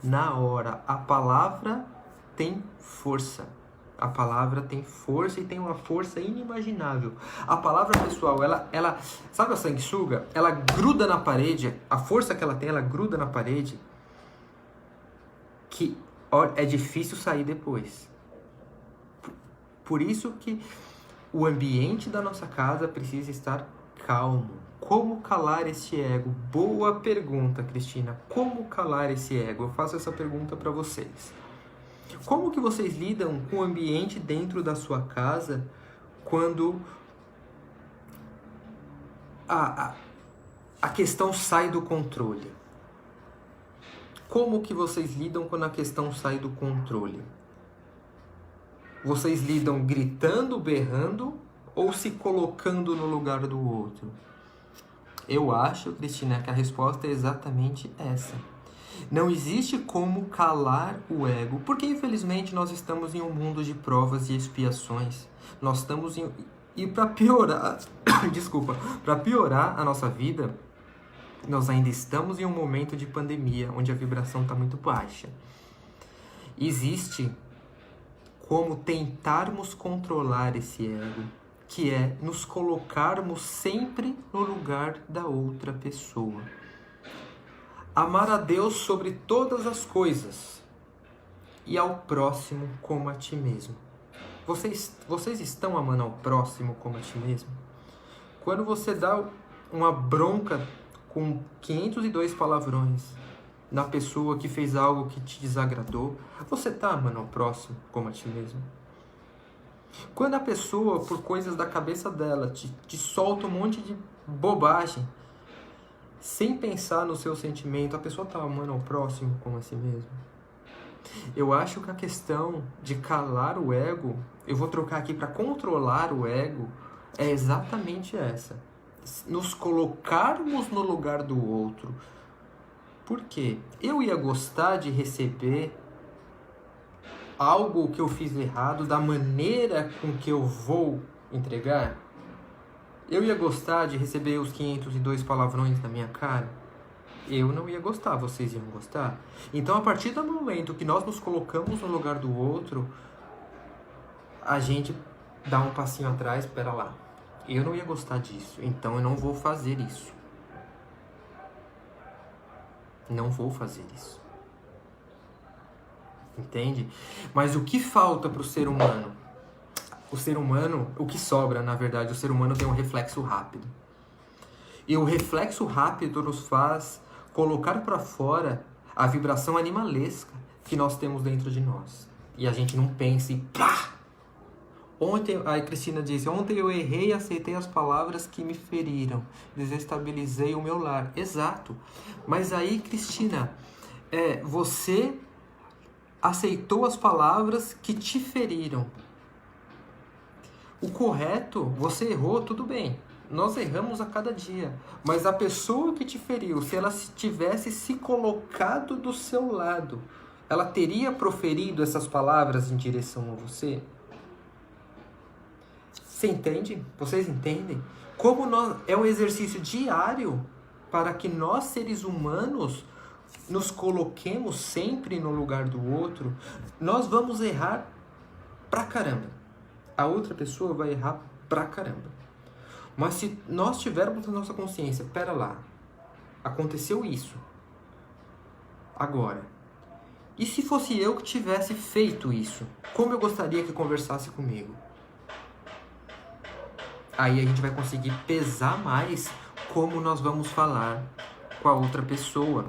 A: Na hora. A palavra tem força. A palavra tem força e tem uma força inimaginável. A palavra, pessoal, ela sabe a sanguessuga? Ela gruda na parede. A força que ela tem, ela gruda na parede. Que é difícil sair depois. Por isso que o ambiente da nossa casa precisa estar calmo. Como calar esse ego? Boa pergunta, Cristina. Como calar esse ego? Eu faço essa pergunta para vocês. Como que vocês lidam com o ambiente dentro da sua casa quando a questão sai do controle? Como que vocês lidam quando a questão sai do controle? Vocês lidam gritando, berrando ou se colocando no lugar do outro? Eu acho, Cristina, que a resposta é exatamente essa. Não existe como calar o ego, porque infelizmente nós estamos em um mundo de provas e expiações. Nós estamos E para piorar, desculpa, para piorar a nossa vida, nós ainda estamos em um momento de pandemia, onde a vibração está muito baixa. Existe como tentarmos controlar esse ego, que é nos colocarmos sempre no lugar da outra pessoa. Amar a Deus sobre todas as coisas e ao próximo como a ti mesmo. Vocês estão amando ao próximo como a ti mesmo? Quando você dá uma bronca com 502 palavrões na pessoa que fez algo que te desagradou, você está amando ao próximo como a ti mesmo? Quando a pessoa, por coisas da cabeça dela, te solta um monte de bobagem, sem pensar no seu sentimento, a pessoa está amando ao próximo como a si mesmo? Eu acho que a questão de calar o ego, eu vou trocar aqui para controlar o ego, é exatamente essa. Nos colocarmos no lugar do outro. Por quê? Eu ia gostar de receber algo que eu fiz errado da maneira com que eu vou entregar? Eu ia gostar de receber os 502 palavrões na minha cara? Eu não ia gostar, vocês iam gostar? Então, a partir do momento que nós nos colocamos no lugar do outro, a gente dá um passinho atrás, espera lá. Eu não ia gostar disso, então eu não vou fazer isso. Não vou fazer isso. Entende? Mas o que falta para o ser humano? O ser humano, o que sobra, na verdade, o ser humano tem um reflexo rápido. E o reflexo rápido nos faz colocar para fora a vibração animalesca que nós temos dentro de nós. E a gente não pensa e pá! Ontem, a Cristina disse, ontem eu errei e aceitei as palavras que me feriram. Desestabilizei o meu lar. Exato. Mas aí, Cristina, você aceitou as palavras que te feriram. O correto, você errou, tudo bem. Nós erramos a cada dia. Mas a pessoa que te feriu, se ela tivesse se colocado do seu lado, ela teria proferido essas palavras em direção a você? Você entende? Vocês entendem? Como é um exercício diário para que nós, seres humanos, nos coloquemos sempre no lugar do outro. Nós vamos errar pra caramba. A outra pessoa vai errar pra caramba. Mas se nós tivermos na nossa consciência, pera lá, aconteceu isso. Agora, e se fosse eu que tivesse feito isso? Como eu gostaria que conversasse comigo? Aí a gente vai conseguir pesar mais como nós vamos falar com a outra pessoa.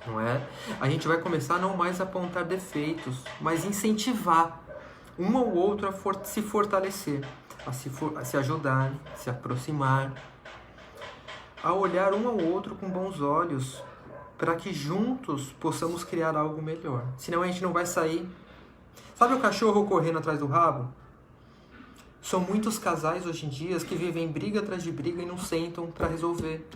A: Não é? A gente vai começar a não mais apontar defeitos, mas incentivar um ao outro a se fortalecer, a se ajudar, se aproximar, a olhar um ao outro com bons olhos, para que juntos possamos criar algo melhor. Senão a gente não vai sair. Sabe o cachorro correndo atrás do rabo? São muitos casais hoje em dia que vivem briga atrás de briga e não sentam para resolver.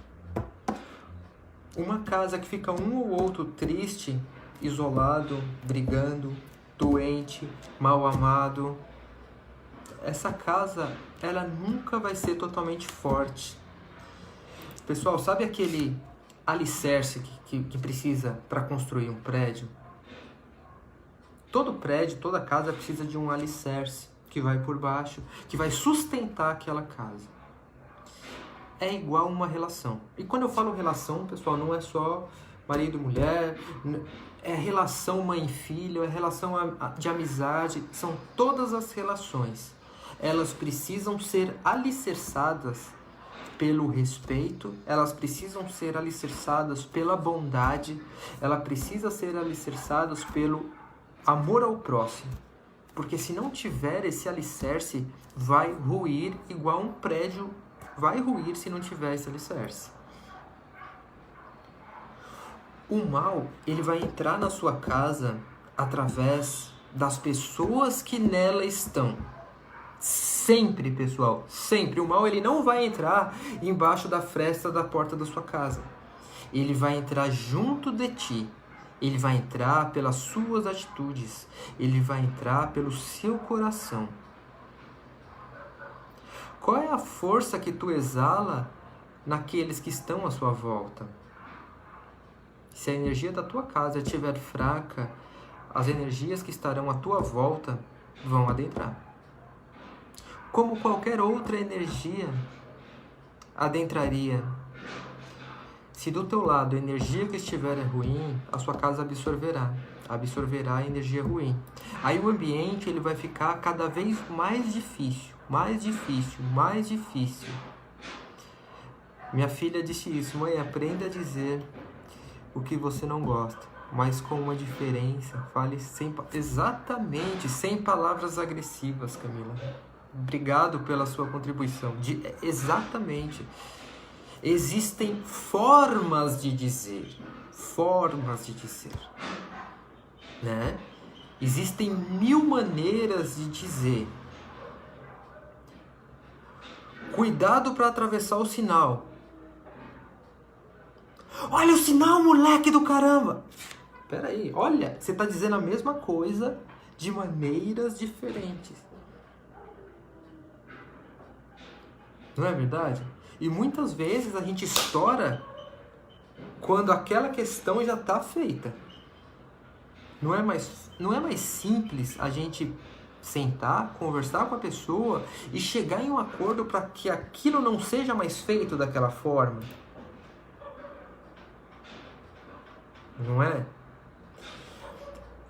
A: Uma casa que fica um ou outro triste, isolado, brigando, doente, mal amado, essa casa, ela nunca vai ser totalmente forte. Pessoal, sabe aquele alicerce que precisa para construir um prédio? Todo prédio, toda casa precisa de um alicerce que vai por baixo, que vai sustentar aquela casa. É igual uma relação. E quando eu falo relação, pessoal, não é só marido e mulher, é relação mãe e filho, é relação de amizade, são todas as relações. Elas precisam ser alicerçadas pelo respeito, elas precisam ser alicerçadas pela bondade, ela precisa ser alicerçadas pelo amor ao próximo. Porque se não tiver esse alicerce, vai ruir igual um prédio, vai ruir se não tiver esse alicerce. O mal, ele vai entrar na sua casa através das pessoas que nela estão. Sempre, pessoal, sempre. O mal, ele não vai entrar embaixo da fresta da porta da sua casa. Ele vai entrar junto de ti. Ele vai entrar pelas suas atitudes. Ele vai entrar pelo seu coração. Qual é a força que tu exala naqueles que estão à sua volta? Se a energia da tua casa estiver fraca, as energias que estarão à tua volta vão adentrar. Como qualquer outra energia adentraria. Se do teu lado a energia que estiver é ruim, a sua casa absorverá a energia ruim. Aí o ambiente ele vai ficar cada vez mais difícil, mais difícil, mais difícil. Minha filha disse isso: mãe, aprenda a dizer o que você não gosta, mas com uma diferença. Fale exatamente, sem palavras agressivas, Camila. Obrigado pela sua contribuição. Exatamente. Existem formas de dizer, né? Existem 1000 maneiras de dizer. Cuidado para atravessar o sinal. Olha o sinal, moleque do caramba! Peraí, olha, você está dizendo a mesma coisa de maneiras diferentes. Não é verdade? E muitas vezes a gente estoura quando aquela questão já está feita. Não é mais simples a gente sentar, conversar com a pessoa e chegar em um acordo para que aquilo não seja mais feito daquela forma? Não é?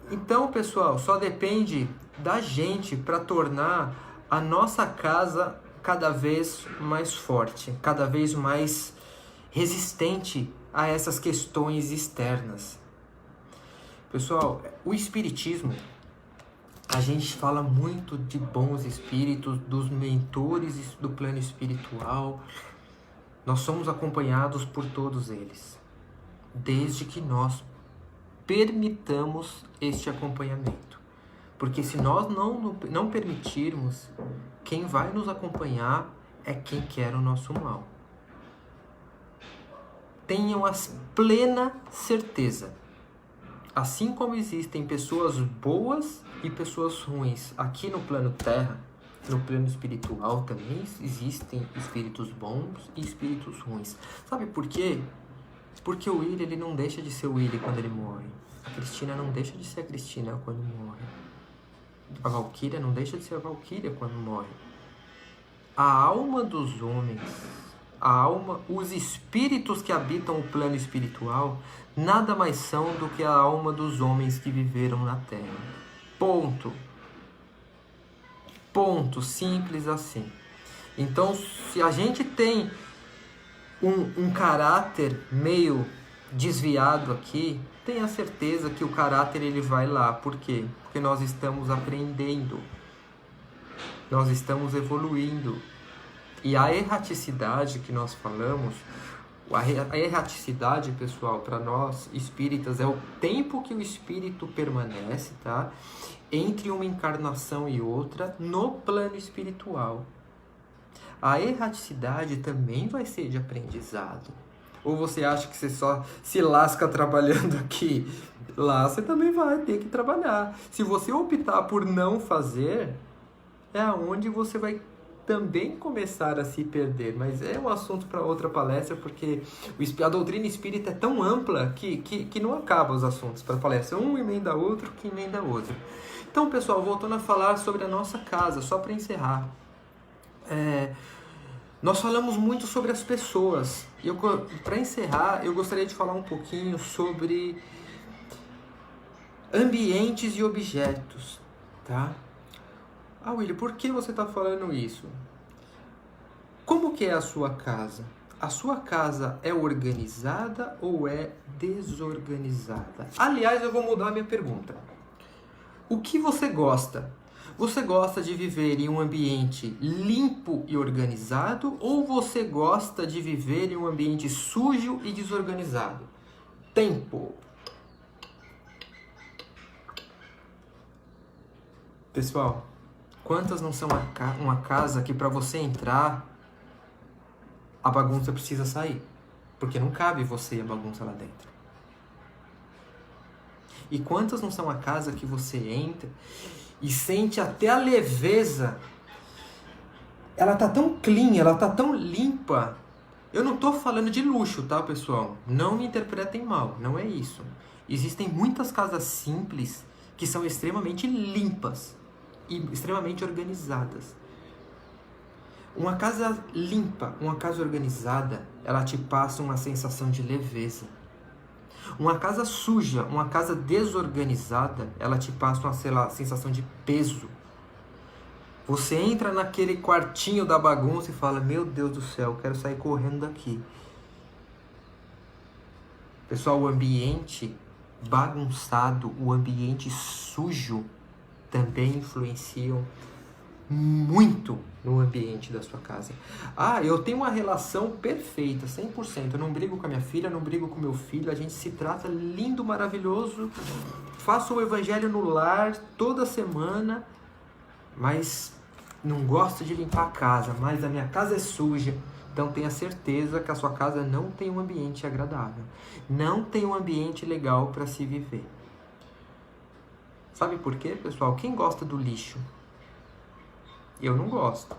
A: Então, pessoal, só depende da gente para tornar a nossa casa cada vez mais forte, cada vez mais resistente a essas questões externas. Pessoal, o espiritismo, a gente fala muito de bons espíritos, dos mentores do plano espiritual. Nós somos acompanhados por todos eles, desde que nós permitamos este acompanhamento. Porque se nós não permitirmos, quem vai nos acompanhar é quem quer o nosso mal. Tenham a plena certeza. Assim como existem pessoas boas e pessoas ruins aqui no plano Terra, no plano espiritual também existem espíritos bons e espíritos ruins. Sabe por quê? Porque o Willy, ele não deixa de ser o Willy quando ele morre. A Cristina não deixa de ser a Cristina quando morre. A Valquíria não deixa de ser a Valquíria quando morre. A alma dos homens, os espíritos que habitam o plano espiritual, nada mais são do que a alma dos homens que viveram na Terra. Ponto. Ponto. Simples assim. Então, se a gente tem um caráter meio desviado aqui, tenha certeza que o caráter ele vai lá. Por quê? Porque nós estamos aprendendo. Nós estamos evoluindo. E a erraticidade que nós falamos, a erraticidade, pessoal, para nós espíritas, é o tempo que o espírito permanece, tá? Entre uma encarnação e outra no plano espiritual. A erraticidade também vai ser de aprendizado. Ou você acha que você só se lasca trabalhando aqui? Lá você também vai ter que trabalhar. Se você optar por não fazer, é aonde você vai também começar a se perder. Mas é um assunto para outra palestra, porque a doutrina espírita é tão ampla que não acaba os assuntos para palestra. Um emenda outro, que emenda outro. Então, pessoal, voltando a falar sobre a nossa casa, só para encerrar. Nós falamos muito sobre as pessoas. Para encerrar, eu gostaria de falar um pouquinho sobre ambientes e objetos, tá? Ah, Willy, por que você está falando isso? Como que é a sua casa? A sua casa é organizada ou é desorganizada? Aliás, eu vou mudar a minha pergunta. O que você gosta? Você gosta de viver em um ambiente limpo e organizado ou você gosta de viver em um ambiente sujo e desorganizado? Tempo. Pessoal, quantas não são uma casa que para você entrar, a bagunça precisa sair? Porque não cabe você e a bagunça lá dentro. E quantas não são a casa que você entra e sente até a leveza ela tá tão clean, ela tá tão limpa. Eu não tô falando de luxo, tá, pessoal? Não me interpretem mal, não é isso. Existem muitas casas simples que são extremamente limpas e extremamente organizadas. Uma casa limpa, uma casa organizada, ela te passa uma sensação de leveza. Uma casa suja, uma casa desorganizada, ela te passa uma, sei lá, sensação de peso. Você entra naquele quartinho da bagunça e fala, meu Deus do céu, quero sair correndo daqui. Pessoal, o ambiente bagunçado, o ambiente sujo também influenciam muito no ambiente da sua casa. Eu tenho uma relação perfeita, 100%. Eu não brigo com a minha filha, não brigo com meu filho, a gente se trata lindo, maravilhoso. Faço o evangelho no lar toda semana, mas não gosto de limpar a casa, mas a minha casa é suja. Então tenha certeza que a sua casa não tem um ambiente agradável. Não tem um ambiente legal para se viver. Sabe por quê, pessoal? Quem gosta do lixo? Eu não gosto.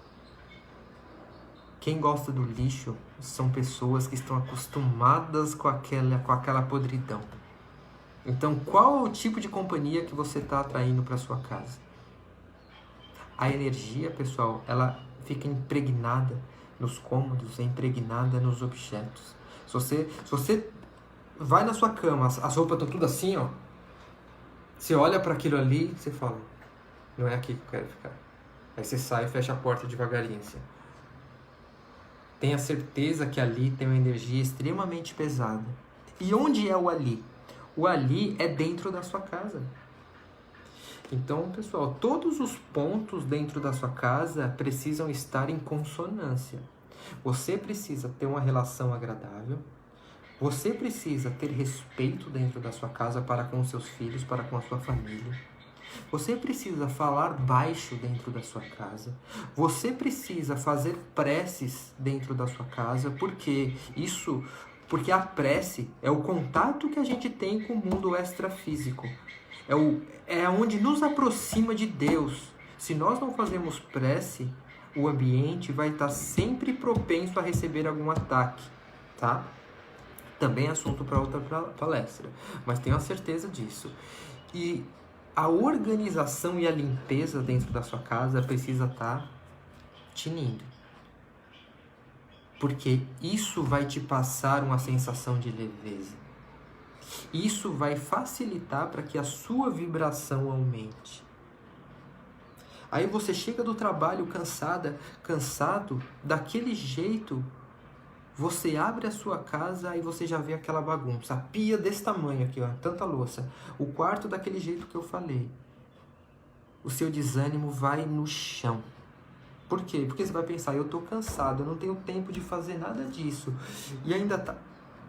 A: Quem gosta do lixo são pessoas que estão acostumadas com aquela podridão. Então, qual é o tipo de companhia que você está atraindo para sua casa? A energia, pessoal, ela fica impregnada nos cômodos, é impregnada nos objetos. Se você vai na sua cama, as roupas estão tudo assim, ó. Você olha para aquilo ali, você fala, não é aqui que eu quero ficar. Aí você sai e fecha a porta devagarinho, assim. Tenha certeza que ali tem uma energia extremamente pesada. E onde é o ali? O ali é dentro da sua casa. Então, pessoal, todos os pontos dentro da sua casa precisam estar em consonância. Você precisa ter uma relação agradável. Você precisa ter respeito dentro da sua casa para com os seus filhos, para com a sua família. Você precisa falar baixo dentro da sua casa. Você precisa fazer preces dentro da sua casa, porque a prece é o contato que a gente tem com o mundo extrafísico. É onde nos aproxima de Deus. Se nós não fazemos prece, o ambiente vai estar sempre propenso a receber algum ataque, tá? Também é assunto para outra palestra, mas tenho a certeza disso. E a organização e a limpeza dentro da sua casa precisa estar tinindo. Porque isso vai te passar uma sensação de leveza. Isso vai facilitar para que a sua vibração aumente. Aí você chega do trabalho cansado, daquele jeito, você abre a sua casa e você já vê aquela bagunça. A pia desse tamanho aqui, ó, tanta louça. O quarto daquele jeito que eu falei. O seu desânimo vai no chão. Por quê? Porque você vai pensar, eu tô cansado, eu não tenho tempo de fazer nada disso. E ainda tá...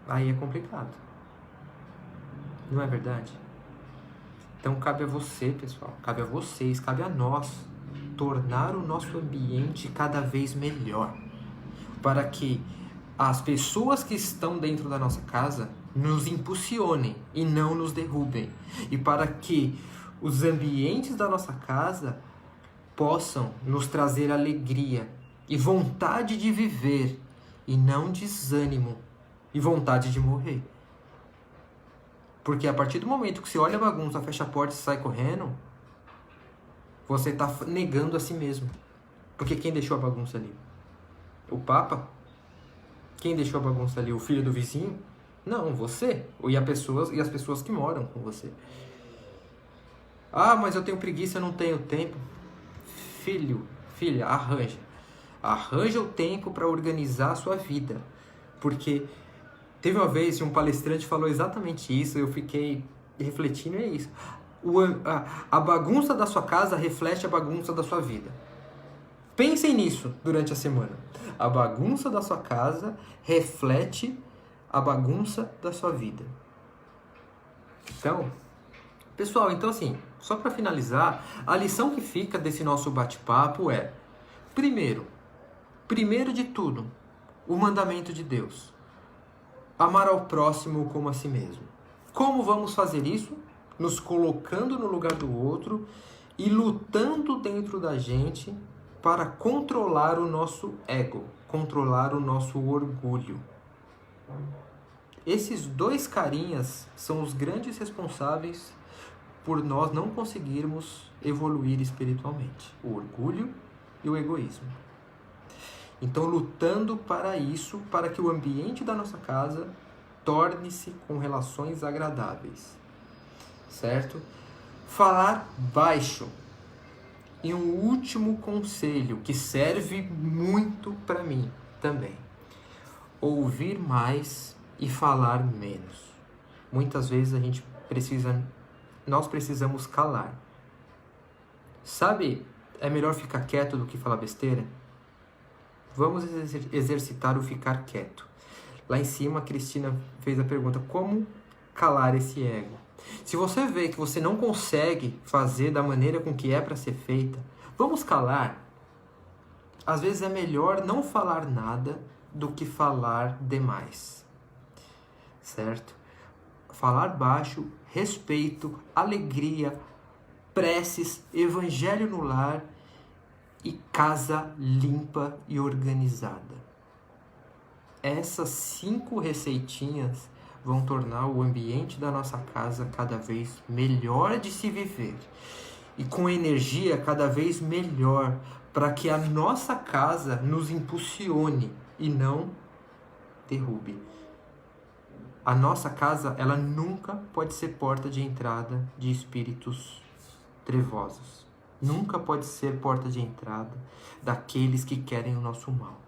A: Aí é complicado. Não é verdade? Então cabe a você, pessoal. Cabe a vocês, cabe a nós tornar o nosso ambiente cada vez melhor. Para que as pessoas que estão dentro da nossa casa nos impulsionem e não nos derrubem. E para que os ambientes da nossa casa possam nos trazer alegria e vontade de viver, e não desânimo e vontade de morrer. Porque a partir do momento que você olha a bagunça, fecha a porta e sai correndo, você está negando a si mesmo. Porque quem deixou a bagunça ali? O Papa? Quem deixou a bagunça ali? O filho do vizinho? Não, você. E as pessoas que moram com você. Mas eu tenho preguiça, eu não tenho tempo. Filha, arranja. Arranja o tempo para organizar a sua vida. Porque teve uma vez um palestrante falou exatamente isso, eu fiquei refletindo, é isso. A bagunça da sua casa reflete a bagunça da sua vida. Pensem nisso durante a semana. A bagunça da sua casa reflete a bagunça da sua vida. Então, pessoal, assim, só para finalizar, a lição que fica desse nosso bate-papo é: primeiro de tudo, o mandamento de Deus. Amar ao próximo como a si mesmo. Como vamos fazer isso? Nos colocando no lugar do outro e lutando dentro da gente para controlar o nosso ego, controlar o nosso orgulho. Esses dois carinhas são os grandes responsáveis por nós não conseguirmos evoluir espiritualmente. O orgulho e o egoísmo. Então, lutando para isso, para que o ambiente da nossa casa torne-se com relações agradáveis. Certo? Falar baixo. E um último conselho que serve muito para mim também. Ouvir mais e falar menos. Muitas vezes nós precisamos calar. Sabe, é melhor ficar quieto do que falar besteira? Vamos exercitar o ficar quieto. Lá em cima, a Cristina fez a pergunta, como calar esse ego? Se você vê que você não consegue fazer da maneira com que é para ser feita, vamos calar. Às vezes é melhor não falar nada do que falar demais. Certo? Falar baixo, respeito, alegria, preces, evangelho no lar e casa limpa e organizada. Essas 5 receitinhas vão tornar o ambiente da nossa casa cada vez melhor de se viver e com energia cada vez melhor para que a nossa casa nos impulsione e não derrube. A nossa casa, ela nunca pode ser porta de entrada de espíritos trevosos. Nunca pode ser porta de entrada daqueles que querem o nosso mal.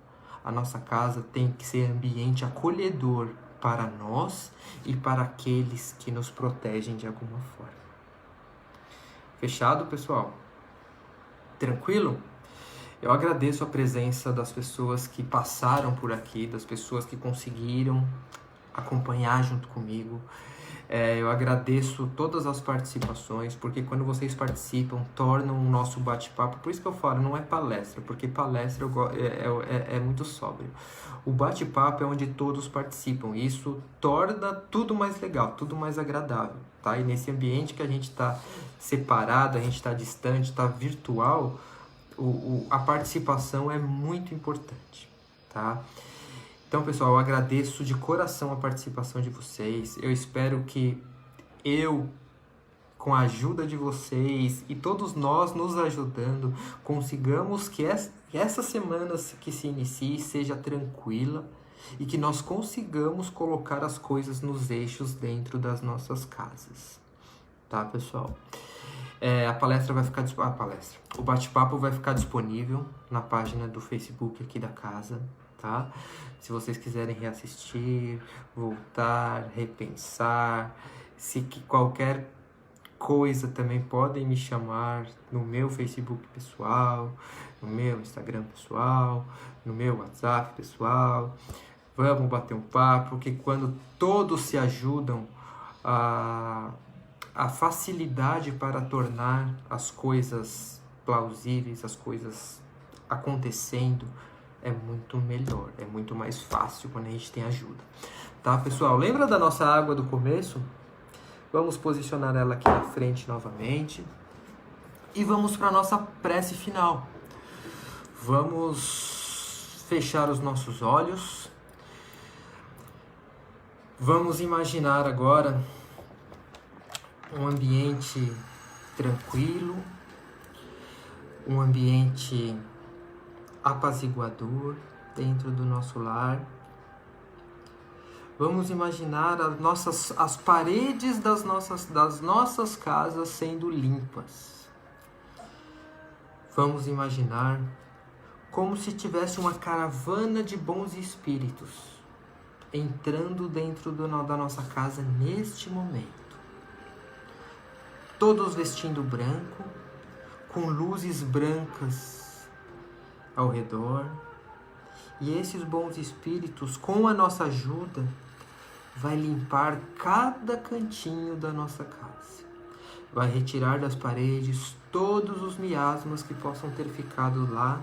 A: A nossa casa tem que ser ambiente acolhedor para nós e para aqueles que nos protegem de alguma forma. Fechado, pessoal? Tranquilo? Eu agradeço a presença das pessoas que passaram por aqui, das pessoas que conseguiram acompanhar junto comigo. Eu agradeço todas as participações, porque quando vocês participam, tornam o nosso bate-papo, por isso que eu falo, não é palestra, porque palestra é muito sóbrio. O bate-papo é onde todos participam, e isso torna tudo mais legal, tudo mais agradável, tá? E nesse ambiente que a gente está separado, a gente está distante, está virtual, a participação é muito importante, tá? Então, pessoal, eu agradeço de coração a participação de vocês. Eu espero que com a ajuda de vocês e todos nós nos ajudando, consigamos que essa semana que se inicie seja tranquila e que nós consigamos colocar as coisas nos eixos dentro das nossas casas. Tá, pessoal? O bate-papo vai ficar disponível na página do Facebook aqui da casa, tá? Se vocês quiserem reassistir, voltar, repensar, qualquer coisa também podem me chamar no meu Facebook pessoal, no meu Instagram pessoal, no meu WhatsApp pessoal. Vamos bater um papo, porque quando todos se ajudam, a facilidade para tornar as coisas plausíveis, as coisas acontecendo, é muito melhor, é muito mais fácil quando a gente tem ajuda. Tá, pessoal? Lembra da nossa água do começo? Vamos posicionar ela aqui na frente novamente. E vamos para a nossa prece final. Vamos fechar os nossos olhos. Vamos imaginar agora um ambiente tranquilo, um ambiente apaziguador dentro do nosso lar. Vamos imaginar as paredes das nossas casas sendo limpas. Vamos imaginar como se tivesse uma caravana de bons espíritos entrando dentro da nossa casa neste momento. Todos vestindo branco, com luzes brancas ao redor. E esses bons espíritos, com a nossa ajuda, vai limpar cada cantinho da nossa casa. Vai retirar das paredes todos os miasmas que possam ter ficado lá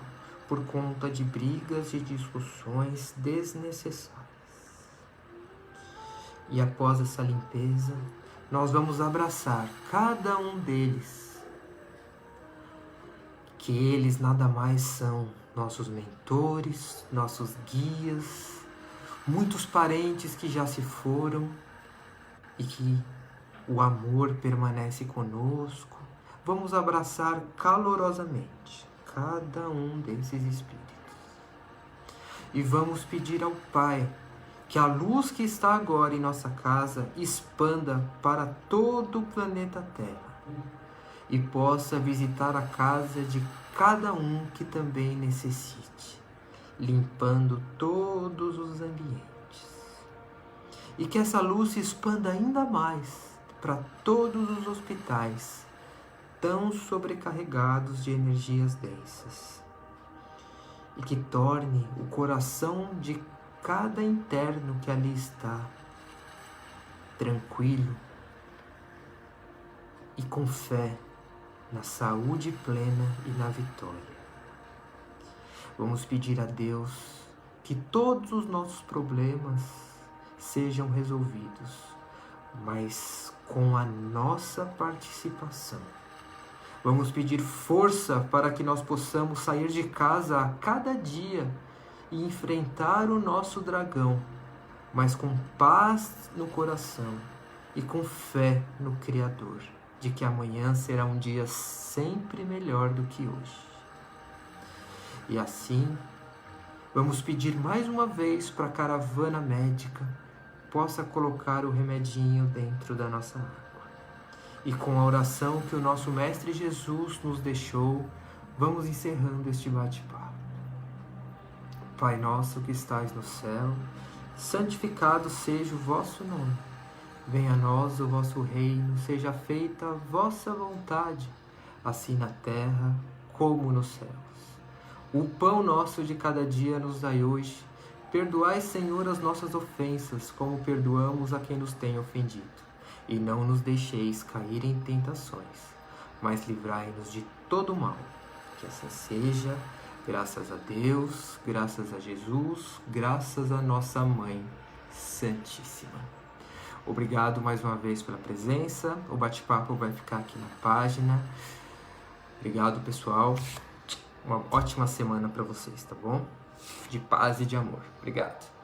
A: por conta de brigas e discussões desnecessárias. E após essa limpeza, nós vamos abraçar cada um deles que eles nada mais são nossos mentores, nossos guias, muitos parentes que já se foram e que o amor permanece conosco. Vamos abraçar calorosamente cada um desses espíritos. E vamos pedir ao Pai que a luz que está agora em nossa casa expanda para todo o planeta Terra e possa visitar a casa de cada um que também necessite, limpando todos os ambientes. E que essa luz se expanda ainda mais para todos os hospitais tão sobrecarregados de energias densas. E que torne o coração de cada interno que ali está tranquilo e com fé na saúde plena e na vitória. Vamos pedir a Deus que todos os nossos problemas sejam resolvidos, mas com a nossa participação. Vamos pedir força para que nós possamos sair de casa a cada dia e enfrentar o nosso dragão, mas com paz no coração e com fé no Criador, de que amanhã será um dia sempre melhor do que hoje. E assim, vamos pedir mais uma vez para a caravana médica possa colocar o remedinho dentro da nossa água. E com a oração que o nosso Mestre Jesus nos deixou, vamos encerrando este bate-papo. Pai nosso que estais no céu, santificado seja o vosso nome. Venha a nós o vosso reino, seja feita a vossa vontade, assim na terra como nos céus. O pão nosso de cada dia nos dai hoje. Perdoai, Senhor, as nossas ofensas, como perdoamos a quem nos tem ofendido. E não nos deixeis cair em tentações, mas livrai-nos de todo mal. Que assim seja, graças a Deus, graças a Jesus, graças a nossa Mãe Santíssima. Obrigado mais uma vez pela presença. O bate-papo vai ficar aqui na página. Obrigado, pessoal. Uma ótima semana para vocês, tá bom? De paz e de amor. Obrigado.